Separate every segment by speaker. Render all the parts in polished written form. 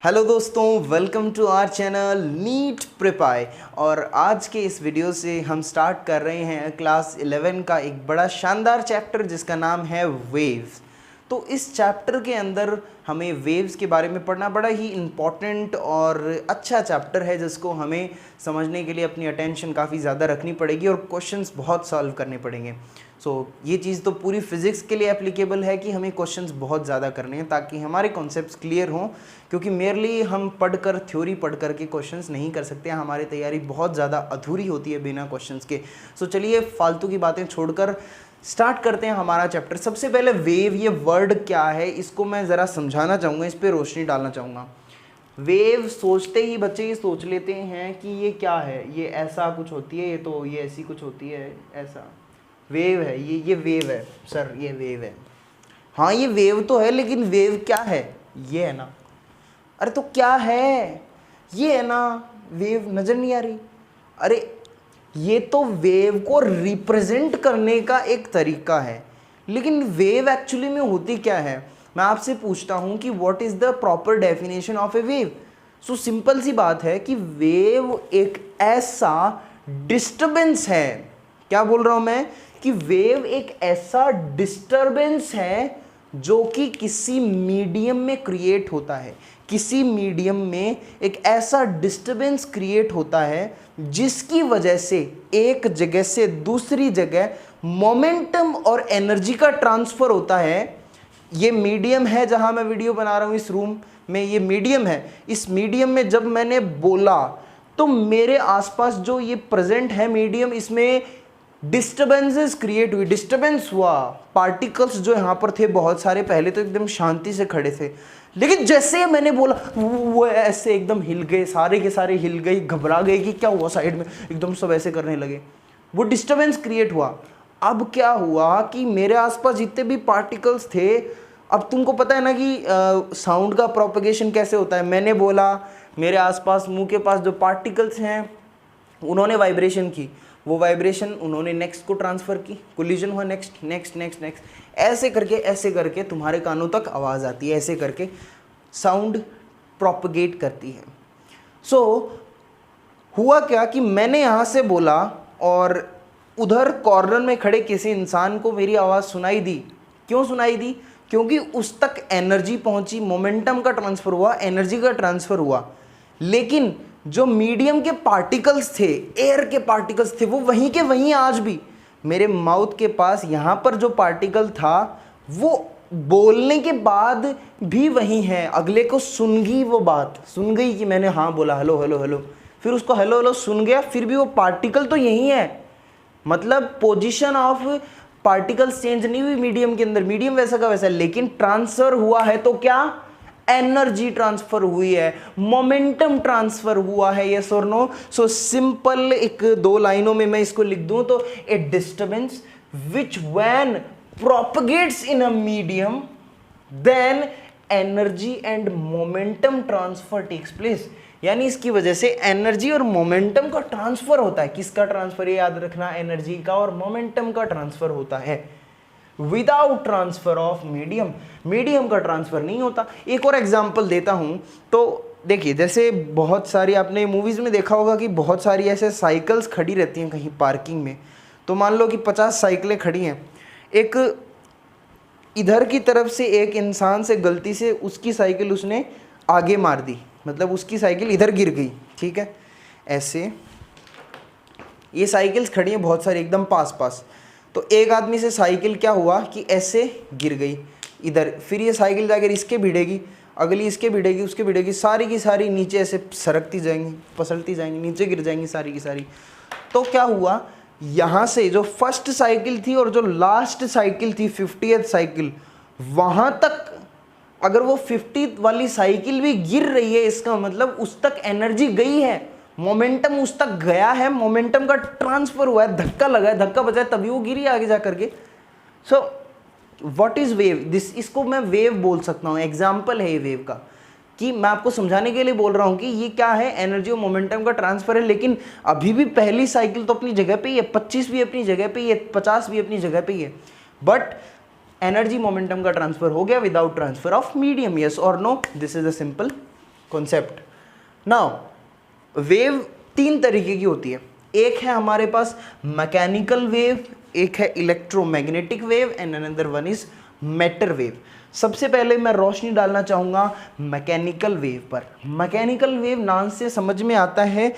Speaker 1: Hello दोस्तों, welcome to our channel NEET prep. और आज के इस वीडियो से हम स्टार्ट कर रहे हैं क्लास 11 का एक बड़ा शानदार चैप्टर जिसका नाम है वेव्स। तो इस चैप्टर के अंदर हमें वेव्स के बारे में पढ़ना बड़ा ही इम्पॉर्टेंट और अच्छा चैप्टर है जिसको हमें समझने के लिए अपनी अटेंशन काफ़ी ज़्यादा रखनी पड़ेगी और क्वेश्चंस बहुत सॉल्व करने पड़ेंगे। ये चीज़ तो पूरी फिज़िक्स के लिए एप्लीकेबल है कि हमें क्वेश्चंस बहुत ज़्यादा करने हैं ताकि हमारे कॉन्सेप्ट्स क्लियर हों, क्योंकि मेरली हम पढ़कर थ्योरी पढ़ कर के क्वेश्चंस नहीं कर सकते। हमारी तैयारी बहुत ज़्यादा अधूरी होती है बिना क्वेश्चंस के। चलिए फालतू की बातें छोड़कर स्टार्ट करते हैं हमारा चैप्टर। सबसे पहले वेव, ये वर्ड क्या है इसको मैं ज़रा समझाना चाहूँगा, इस पर रोशनी डालना चाहूँगा। वेव सोचते ही बच्चे ये सोच लेते हैं कि ये क्या है, ये ऐसा कुछ होती है, ये ऐसी कुछ होती है, ऐसा वेव है, ये वेव है सर, ये वेव है। हाँ ये वेव तो है, लेकिन वेव क्या है? ये है ना। अरे तो क्या है? ये है ना। वेव नज़र नहीं आ रही? अरे ये तो वेव को रिप्रेजेंट करने का एक तरीका है, लेकिन वेव एक्चुअली में होती क्या है? मैं आपसे पूछता हूँ कि what is the proper definition of a wave. Simple सी बात है कि वेव एक ऐसा डिस्टर्बेंस है। क्या बोल रहा हूँ मैं? कि वेव एक ऐसा डिस्टर्बेंस है जो कि किसी मीडियम में क्रिएट होता है। किसी मीडियम में एक ऐसा डिस्टर्बेंस क्रिएट होता है जिसकी वजह से एक जगह से दूसरी जगह मोमेंटम और एनर्जी का ट्रांसफर होता है। ये मीडियम है जहां मैं वीडियो बना रहा हूं, इस रूम में ये मीडियम है। इस मीडियम में जब मैंने बोला तो मेरे आसपास जो ये प्रेजेंट है मीडियम, इसमें डिस्टर्बेंसेस क्रिएट हुई, डिस्टर्बेंस हुआ। पार्टिकल्स जो यहाँ पर थे बहुत सारे, पहले तो एकदम शांति से खड़े थे, लेकिन जैसे मैंने बोला वो ऐसे एकदम हिल गए, सारे के सारे हिल गए, घबरा गए कि क्या हुआ, साइड में एकदम सब ऐसे करने लगे। वो डिस्टर्बेंस क्रिएट हुआ। अब क्या हुआ कि मेरे आसपास जितने भी पार्टिकल्स थे, अब तुमको पता है ना कि साउंड का प्रोपगेशन कैसे होता है। मैंने बोला, मेरे आसपास मुंह के पास जो पार्टिकल्स हैं उन्होंने वाइब्रेशन की, वो वाइब्रेशन उन्होंने नेक्स्ट को ट्रांसफ़र की, कोलिजन हुआ, नेक्स्ट नेक्स्ट नेक्स्ट नेक्स्ट, ऐसे करके तुम्हारे कानों तक आवाज़ आती है, ऐसे करके साउंड प्रोपगेट करती है। हुआ क्या कि मैंने यहाँ से बोला और उधर कॉर्नर में खड़े किसी इंसान को मेरी आवाज़ सुनाई दी। क्यों सुनाई दी? क्योंकि उस तक एनर्जी पहुँची, मोमेंटम का ट्रांसफ़र हुआ, एनर्जी का ट्रांसफ़र हुआ। लेकिन जो मीडियम के पार्टिकल्स थे, एयर के पार्टिकल्स थे, वो वहीं के वहीं आज भी मेरे माउथ के पास यहाँ पर जो पार्टिकल था वो बोलने के बाद भी वहीं है। अगले को सुन गई, वो बात सुन गई कि मैंने हाँ बोला, हेलो हेलो हेलो, फिर उसको हेलो हेलो सुन गया, फिर भी वो पार्टिकल तो यहीं है। मतलब पोजीशन ऑफ पार्टिकल्स चेंज नहीं हुई मीडियम के अंदर, मीडियम वैसा का वैसा, लेकिन ट्रांसफर हुआ है तो क्या? एनर्जी ट्रांसफर हुई है, मोमेंटम ट्रांसफर हुआ है। यस और नो? सिंपल एक दो लाइनों में मैं इसको लिख दूं तो a disturbance which when propagates in a medium then energy and momentum transfer takes place. यानी इसकी वजह से एनर्जी और मोमेंटम का ट्रांसफर होता है। किसका ट्रांसफर? ये याद रखना, एनर्जी का और मोमेंटम का ट्रांसफर होता है। Without transfer of medium, medium का ट्रांसफर नहीं होता। एक और एग्जांपल देता हूं तो देखिए, जैसे बहुत सारी आपने मूवीज में देखा होगा कि बहुत सारी ऐसे साइकिल्स खड़ी रहती हैं कहीं पार्किंग में। तो मान लो कि 50 साइकिलें खड़ी हैं, एक इधर की तरफ से एक इंसान से गलती से उसकी साइकिल उसने आगे मार दी, मतलब उसकी साइकिल इधर गिर गई, ठीक है। ऐसे ये साइकिल्स खड़ी हैं बहुत सारी एकदम पास पास, तो एक आदमी से साइकिल क्या हुआ कि ऐसे गिर गई इधर, फिर ये साइकिल जाकर इसके भिड़ेगी, अगली इसके भिड़ेगी, उसके भिड़ेगी, सारी की सारी नीचे ऐसे सरकती जाएंगी, पसलती जाएंगी, नीचे गिर जाएंगी सारी की सारी। तो क्या हुआ, यहाँ से जो फर्स्ट साइकिल थी और जो लास्ट साइकिल थी 50th साइकिल, वहाँ तक अगर वो 50th वाली साइकिल भी गिर रही है, इसका मतलब उस तक एनर्जी गई है, मोमेंटम उस तक गया है, मोमेंटम का ट्रांसफर हुआ है, धक्का लगा है, धक्का बजा है, तभी वो गिरी आगे जा करके। What is wave? इसको मैं वेव बोल सकता हूँ, एग्जाम्पल है ये वेव का, कि मैं आपको समझाने के लिए बोल रहा हूँ कि ये क्या है, एनर्जी और मोमेंटम का ट्रांसफर है। लेकिन अभी भी पहली साइकिल तो अपनी जगह पे ही है, 25 भी अपनी जगह पे ही है, 50 भी अपनी जगह पे ही है, बट एनर्जी मोमेंटम का ट्रांसफर हो गया without transfer of medium. Yes और no? This is a simple concept. Now wave तीन तरीके की होती है, एक है हमारे पास मैकेनिकल वेव, एक है electromagnetic wave and another one is matter wave. सबसे पहले मैं रोशनी डालना चाहूँगा मैकेनिकल वेव पर। मैकेनिकल वेव नाम से समझ में आता है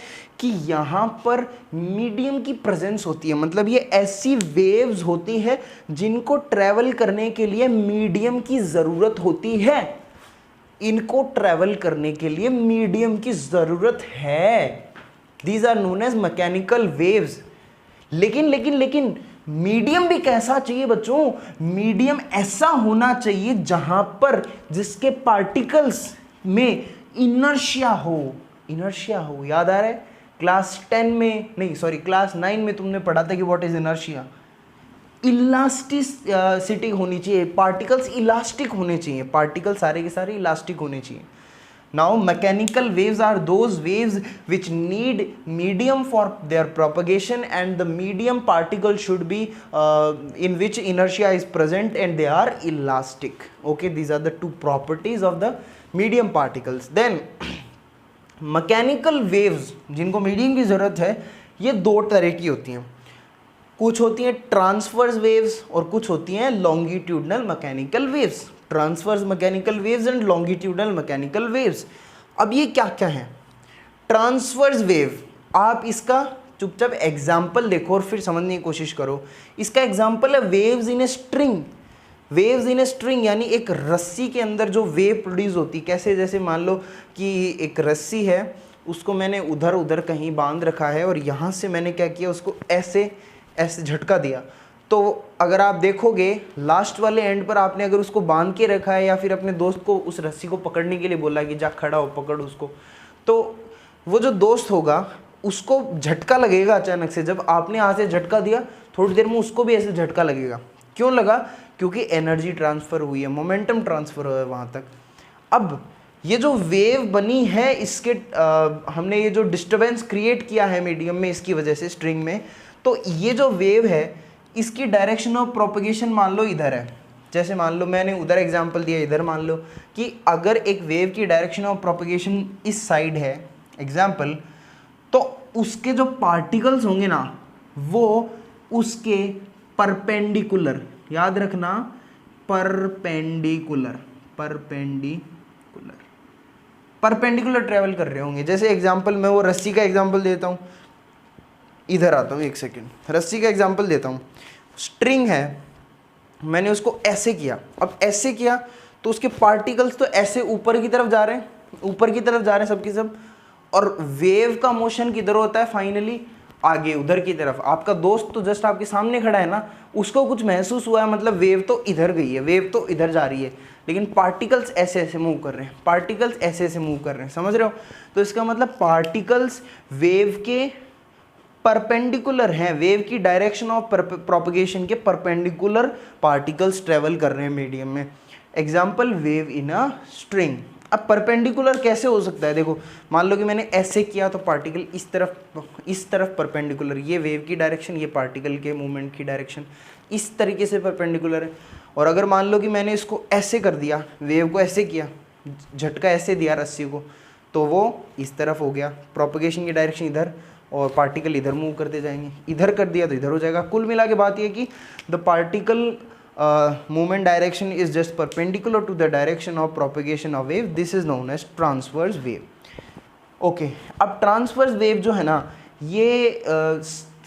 Speaker 1: कि यहाँ पर मीडियम की प्रेजेंस होती है, मतलब ये ऐसी वेव्स होती है जिनको ट्रैवल करने के लिए मीडियम की ज़रूरत होती है, इनको ट्रैवल करने के लिए मीडियम की ज़रूरत है। These are known as mechanical waves. लेकिन मीडियम भी कैसा चाहिए बच्चों? मीडियम ऐसा होना चाहिए जहां पर जिसके पार्टिकल्स में इनर्शिया हो। इनर्शिया हो, याद आ रहा है? क्लास 10 में नहीं, सॉरी क्लास 9 में तुमने पढ़ा था कि व्हाट इज इनर्शिया। इलास्टिसिटी होनी चाहिए, पार्टिकल्स इलास्टिक होने चाहिए, पार्टिकल सारे के सारे इलास्टिक होने चाहिए। Now mechanical waves are those waves which need medium for their propagation, and the medium particle should be in which inertia is present and they are elastic. Okay, these are the two properties of the medium particles. Then mechanical waves जिनको medium की ज़रूरत है, ये दो तरह की होती हैं। कुछ होती हैं ट्रांसवर्स वेव्स और कुछ होती हैं longitudinal mechanical waves. Transverse mechanical waves and longitudinal mechanical waves. अब ये क्या क्या है? ट्रांसवर्स वेव, आप इसका चुपचाप एग्जाम्पल देखो और फिर समझने की कोशिश करो। इसका एग्जाम्पल है waves in a string. Waves in a string यानी एक रस्सी के अंदर जो वेव प्रोड्यूस होती, कैसे? जैसे मान लो कि एक रस्सी है, उसको मैंने उधर उधर कहीं बांध रखा है और यहाँ से मैंने क्या किया, उसको ऐसे ऐसे झटका दिया। तो अगर आप देखोगे लास्ट वाले एंड पर आपने अगर उसको बांध के रखा है या फिर अपने दोस्त को उस रस्सी को पकड़ने के लिए बोला कि जा खड़ा हो, पकड़ उसको, तो वो जो दोस्त होगा उसको झटका लगेगा अचानक से। जब आपने यहाँ से झटका दिया, थोड़ी देर में उसको भी ऐसे झटका लगेगा। क्यों लगा? क्योंकि एनर्जी ट्रांसफ़र हुई है, मोमेंटम ट्रांसफ़र हुआ है वहाँ तक। अब ये जो वेव बनी है, इसके हमने ये जो डिस्टर्बेंस क्रिएट किया है मीडियम में इसकी वजह से, स्ट्रिंग में, तो ये जो वेव है इसकी डायरेक्शन ऑफ प्रोपगेशन मान लो इधर है। जैसे मान लो मैंने उधर एग्जांपल दिया, इधर मान लो कि अगर एक वेव की डायरेक्शन ऑफ प्रोपगेशन इस साइड है एग्जांपल, तो उसके जो पार्टिकल्स होंगे ना वो उसके परपेंडिकुलर, याद रखना परपेंडिकुलर ट्रेवल कर रहे होंगे। जैसे एग्जांपल मैं वो रस्सी का एग्जांपल देता हूँ, इधर आता हूँ एक सेकेंड, रस्सी का एग्जांपल देता हूँ। स्ट्रिंग है, मैंने उसको ऐसे किया, अब ऐसे किया तो उसके पार्टिकल्स तो ऐसे ऊपर की तरफ जा रहे हैं, सबके सब। और वेव का मोशन किधर होता है? फाइनली आगे उधर की तरफ। आपका दोस्त तो जस्ट आपके सामने खड़ा है ना, उसको कुछ महसूस हुआ है, मतलब वेव तो इधर गई है, वेव तो इधर जा रही है, लेकिन पार्टिकल्स ऐसे ऐसे मूव कर रहे हैं, समझ रहे हो? तो इसका मतलब पार्टिकल्स वेव के परपेंडिकुलर हैं, वेव की डायरेक्शन ऑफ प्रोपगेशन के परपेंडिकुलर पार्टिकल्स ट्रेवल कर रहे हैं मीडियम में। Example wave in a string. अब परपेंडिकुलर कैसे हो सकता है? देखो मान लो कि मैंने ऐसे किया तो पार्टिकल इस तरफ परपेंडिकुलर, ये वेव की डायरेक्शन, ये पार्टिकल के मूवमेंट की डायरेक्शन इस तरीके से परपेंडिकुलर है। और अगर मान लो कि मैंने इसको ऐसे कर दिया, वेव को ऐसे किया, झटका ऐसे दिया रस्सी को, तो वो इस तरफ हो गया, प्रोपगेशन की डायरेक्शन इधर और पार्टिकल इधर मूव करते जाएंगे। इधर कर दिया तो इधर हो जाएगा। कुल मिला के बात ये कि the particle movement direction is just perpendicular to the direction of propagation of wave. This is known as transverse wave. Okay, अब ट्रांसवर्स वेव जो है ना, ये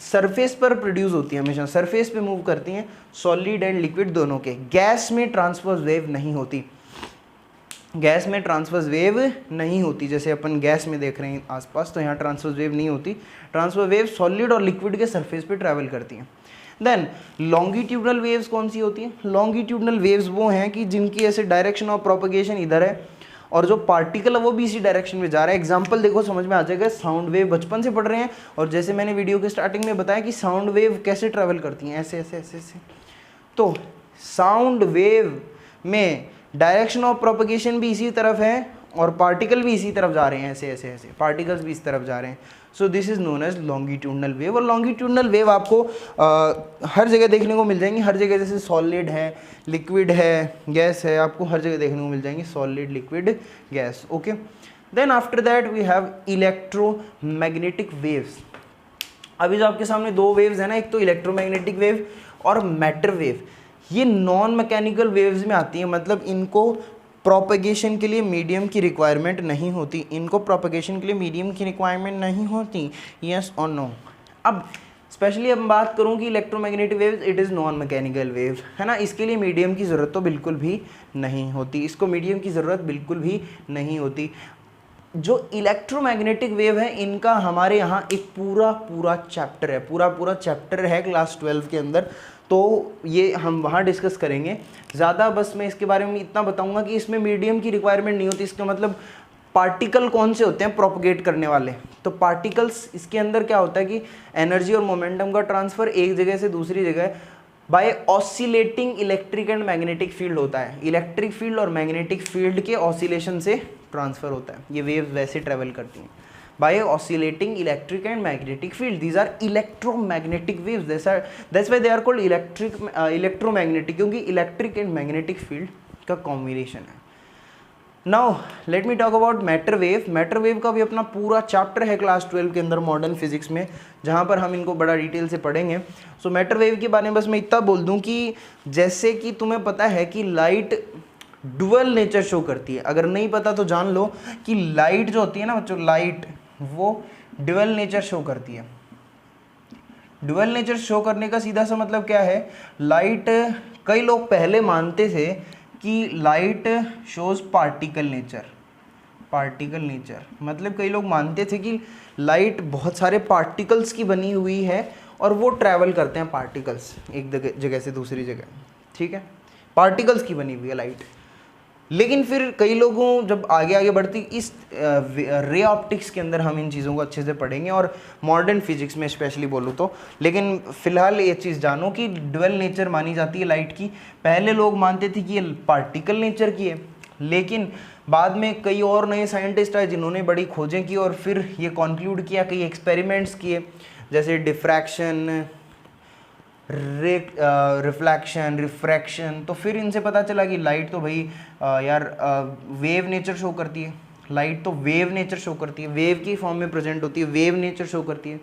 Speaker 1: सरफेस पर प्रोड्यूस होती है, हमेशा सरफेस पे मूव करती हैं, सॉलिड एंड लिक्विड दोनों के। गैस में ट्रांसवर्स वेव नहीं होती, गैस में ट्रांसवर्स वेव नहीं होती। जैसे अपन गैस में देख रहे हैं आसपास, तो यहाँ ट्रांसवर्स वेव नहीं होती। ट्रांसवर्स वेव सॉलिड और लिक्विड के सरफेस पे ट्रैवल करती हैं। देन लॉन्गिट्यूडनल वेव्स कौन सी होती हैं? लॉन्गिट्यूडनल वेव्स वो हैं कि जिनकी ऐसे डायरेक्शन ऑफ प्रोपगेशन इधर है और जो पार्टिकल है वो भी इसी डायरेक्शन में जा रहा है। एग्जांपल देखो, समझ में आ जाएगा। साउंड वेव बचपन से पढ़ रहे हैं, और जैसे मैंने वीडियो के स्टार्टिंग में बताया कि साउंड वेव कैसे ट्रैवल करती हैं, ऐसे ऐसे ऐसे ऐसे। तो साउंड वेव में डायरेक्शन ऑफ प्रोपगेशन भी इसी तरफ है और पार्टिकल भी इसी तरफ जा रहे हैं, ऐसे ऐसे ऐसे, पार्टिकल्स भी इस तरफ जा रहे हैं। So this is known as longitudinal wave. और लॉन्गिट्यूडनल वेव आपको हर जगह देखने को मिल जाएंगी, हर जगह, जैसे सॉलिड है, लिक्विड है, गैस है, आपको हर जगह देखने को मिल जाएंगी, solid, liquid, gas. Okay, then after that we have electromagnetic waves. अभी जो आपके सामने दो वेव्स है ना, एक तो इलेक्ट्रोमैग्नेटिक वेव और मैटर वेव, ये नॉन मैकेनिकल वेव्स में आती है, मतलब इनको प्रोपगेशन के लिए मीडियम की रिक्वायरमेंट नहीं होती, इनको प्रोपगेशन के लिए मीडियम की रिक्वायरमेंट नहीं होती, यस और नो। अब स्पेशली अब बात करूं कि electromagnetic waves it is non mechanical wave, है ना, इसके लिए मीडियम की ज़रूरत तो बिल्कुल भी नहीं होती, इसको मीडियम की ज़रूरत बिल्कुल भी नहीं होती। जो इलेक्ट्रोमैग्नेटिक वेव है इनका हमारे यहाँ एक पूरा चैप्टर है, पूरा चैप्टर है क्लास 12 के अंदर, तो ये हम वहाँ डिस्कस करेंगे ज़्यादा। बस मैं इसके बारे में इतना बताऊंगा कि इसमें मीडियम की रिक्वायरमेंट नहीं होती। इसका मतलब पार्टिकल कौन से होते हैं प्रोपगेट करने वाले, तो पार्टिकल्स इसके अंदर क्या होता है कि एनर्जी और मोमेंटम का ट्रांसफ़र एक जगह से दूसरी जगह by oscillating electric and magnetic field होता है, इलेक्ट्रिक फील्ड और मैग्नेटिक फील्ड के ऑसिलेशन से ट्रांसफ़र होता है। ये वेव्स वैसे ट्रेवल करती हैं by oscillating electric and magnetic field, these are electromagnetic waves, that's why they are called electromagnetic, क्योंकि इलेक्ट्रिक एंड मैग्नेटिक फील्ड का कॉम्बिनेशन है। Now let me talk about matter wave. Matter wave का भी अपना पूरा chapter है class 12 के अंदर मॉडर्न फिजिक्स में, जहाँ पर हम इनको बड़ा डिटेल से पढ़ेंगे। सो मैटर वेव के बारे में बस मैं इतना बोल दूँ कि जैसे कि तुम्हें पता है कि लाइट डुअल नेचर शो करती है, अगर नहीं पता तो जान लो कि लाइट जो होती है ना बच्चों, लाइट वो डुअल नेचर शो करती है। डुअल नेचर शो करने का सीधा सा मतलब क्या है, लाइट, कई लोग पहले मानते थे कि light shows particle nature, particle nature मतलब कई लोग मानते थे कि लाइट बहुत सारे पार्टिकल्स की बनी हुई है और वो ट्रैवल करते हैं पार्टिकल्स एक जगह से दूसरी जगह, ठीक है, पार्टिकल्स की बनी हुई है लाइट। लेकिन फिर कई लोगों जब आगे बढ़ती इस रे ऑप्टिक्स के अंदर हम इन चीज़ों को अच्छे से पढ़ेंगे और मॉडर्न फिजिक्स में स्पेशली बोलूँ तो, लेकिन फ़िलहाल ये चीज़ जानो कि डुअल नेचर मानी जाती है लाइट की। पहले लोग मानते थे कि ये पार्टिकल नेचर की है, लेकिन बाद में कई और नए साइंटिस्ट आए जिन्होंने बड़ी खोजें की और फिर ये कॉन्क्लूड किया, कई एक्सपेरिमेंट्स किए, जैसे डिफ्रैक्शन, रिफ्लेक्शन, रिफ्रैक्शन, तो फिर इनसे पता चला कि लाइट तो भाई वेव नेचर शो करती है, लाइट तो वेव नेचर शो करती है, वेव की फॉर्म में प्रेजेंट होती है, वेव नेचर शो करती है।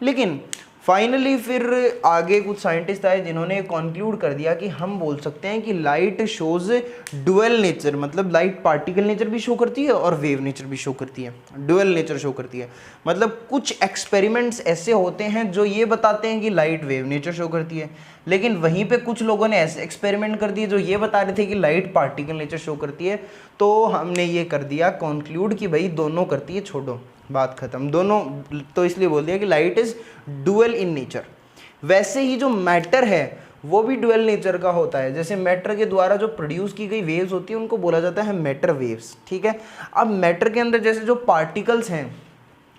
Speaker 1: लेकिन फाइनली फिर आगे कुछ साइंटिस्ट आए जिन्होंने कंक्लूड कर दिया कि हम बोल सकते हैं कि लाइट शोज डुअल नेचर, मतलब लाइट पार्टिकल नेचर भी शो करती है और वेव नेचर भी शो करती है, डुअल नेचर शो करती है। मतलब कुछ एक्सपेरिमेंट्स ऐसे होते हैं जो ये बताते हैं कि लाइट वेव नेचर शो करती है, लेकिन वहीं पे कुछ लोगों ने ऐसे एक्सपेरिमेंट कर दिए जो ये बता रहे थे कि लाइट पार्टिकल नेचर शो करती है। तो हमने ये कर दिया कंक्लूड कि भाई दोनों करती है, छोड़ो, बात खत्म, दोनों, तो इसलिए बोल दिया कि light is dual in nature. वैसे ही जो मैटर है वो भी डुअल नेचर का होता है, जैसे मैटर के द्वारा जो प्रोड्यूस की गई वेव्स होती है उनको बोला जाता है मैटर वेव्स, ठीक है। अब मैटर के अंदर जैसे जो पार्टिकल्स हैं,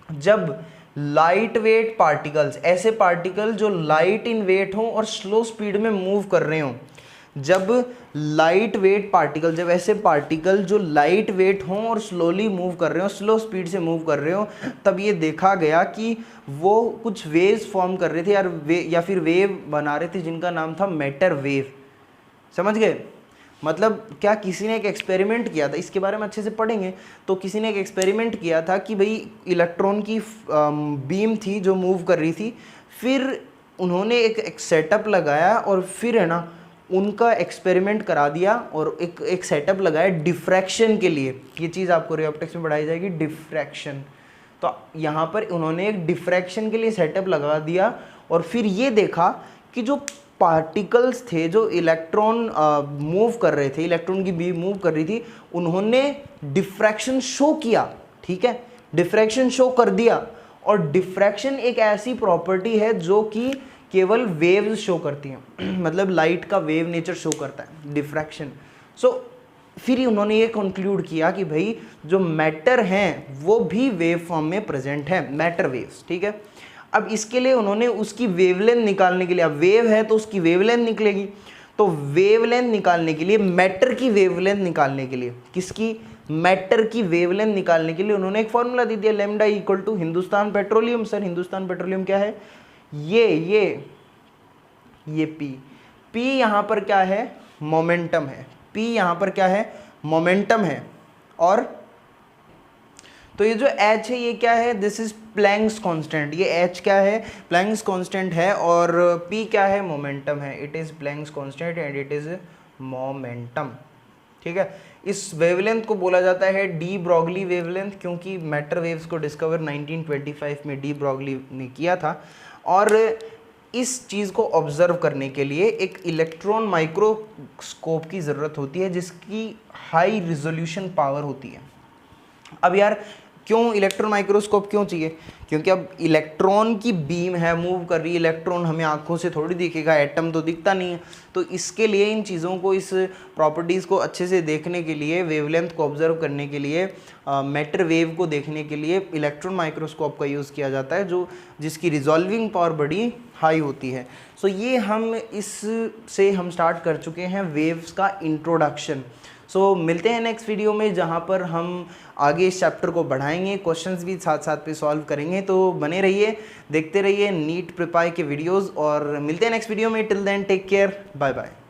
Speaker 1: जब लाइट वेट पार्टिकल्स, ऐसे पार्टिकल जो लाइट इन वेट हों और स्लो स्पीड में मूव कर रहे हों, जब लाइट वेट पार्टिकल, जब ऐसे पार्टिकल जो लाइट वेट हों और स्लोली मूव कर रहे हो, स्लो स्पीड से मूव कर रहे हो, तब ये देखा गया कि वो कुछ वेव्स फॉर्म कर रहे थे या फिर वेव बना रहे थे जिनका नाम था मैटर वेव। समझ गए? मतलब क्या, किसी ने एक एक्सपेरिमेंट किया था, इसके बारे में अच्छे से पढ़ेंगे, तो किसी ने एक एक्सपेरिमेंट किया था कि भाई इलेक्ट्रॉन की बीम थी जो मूव कर रही थी, फिर उन्होंने एक सेटअप लगाया और फिर है ना उनका एक्सपेरिमेंट करा दिया और एक सेटअप लगाया डिफ्रैक्शन के लिए। ये चीज़ आपको रे ऑप्टिक्स में पढ़ाई जाएगी, डिफ्रैक्शन। तो यहाँ पर उन्होंने एक डिफ्रैक्शन के लिए सेटअप लगा दिया और फिर ये देखा कि जो पार्टिकल्स थे, जो इलेक्ट्रॉन मूव कर रहे थे, इलेक्ट्रॉन की बीम मूव कर रही थी, उन्होंने डिफ्रैक्शन शो किया, ठीक है, डिफ्रैक्शन शो कर दिया। और डिफ्रैक्शन एक ऐसी प्रॉपर्टी है जो कि केवल वेव्स शो करती हैं, मतलब लाइट का वेव नेचर शो करता है डिफ्रैक्शन। सो फिर उन्होंने ये कंक्लूड किया कि भाई जो मैटर हैं वो भी वेव फॉर्म में प्रेजेंट है, मैटर वेव्स, ठीक है। अब इसके लिए उन्होंने उसकी वेवलेंथ निकालने के लिए, अब वेव है तो उसकी वेवलेंथ निकलेगी, तो वेवलेंथ निकालने के लिए, मैटर की वेवलेंथ निकालने के लिए, किसकी, मैटर की वेवलेंथ निकालने के लिए उन्होंने एक फॉर्मूला दे दिया, lambda equal to Hindustan Petroleum. Sir Hindustan Petroleum क्या है? ये P यहाँ पर क्या है? मोमेंटम है। P यहाँ पर क्या है? मोमेंटम है। और तो ये जो h है ये क्या है, दिस इज प्लैंक्स कांस्टेंट, ये h क्या है, प्लैंक्स कांस्टेंट है, और p क्या है, मोमेंटम है, it is Planck's constant and it is momentum. ठीक है, इस वेवलेंथ को बोला जाता है डी ब्रॉगली वेवलेंथ, क्योंकि मैटर वेव्स को डिस्कवर 1925 में डी ब्रॉगली ने किया था। और इस चीज़ को ऑब्जर्व करने के लिए एक इलेक्ट्रॉन माइक्रोस्कोप की ज़रूरत होती है जिसकी हाई रिजोल्यूशन पावर होती है। अब यार क्यों इलेक्ट्रॉन माइक्रोस्कोप क्यों चाहिए, क्योंकि अब इलेक्ट्रॉन की बीम है, मूव कर रही है, इलेक्ट्रॉन हमें आंखों से थोड़ी दिखेगा, एटम तो दिखता नहीं है, तो इसके लिए इन चीज़ों को, इस प्रॉपर्टीज़ को अच्छे से देखने के लिए, वेवलेंथ को ऑब्जर्व करने के लिए, मैटर वेव को देखने के लिए इलेक्ट्रॉन माइक्रोस्कोप का यूज़ किया जाता है, जिसकी रिजॉल्विंग पावर बड़ी हाई होती है। सो ये इससे हम स्टार्ट कर चुके हैं वेव्स का इंट्रोडक्शन। सो मिलते हैं नेक्स्ट वीडियो में, जहाँ पर हम आगे इस चैप्टर को बढ़ाएंगे, क्वेश्चंस भी साथ साथ पे सॉल्व करेंगे। तो बने रहिए, देखते रहिए नीट प्रिपाई के वीडियोस, और मिलते हैं नेक्स्ट वीडियो में। Till then take care, bye bye.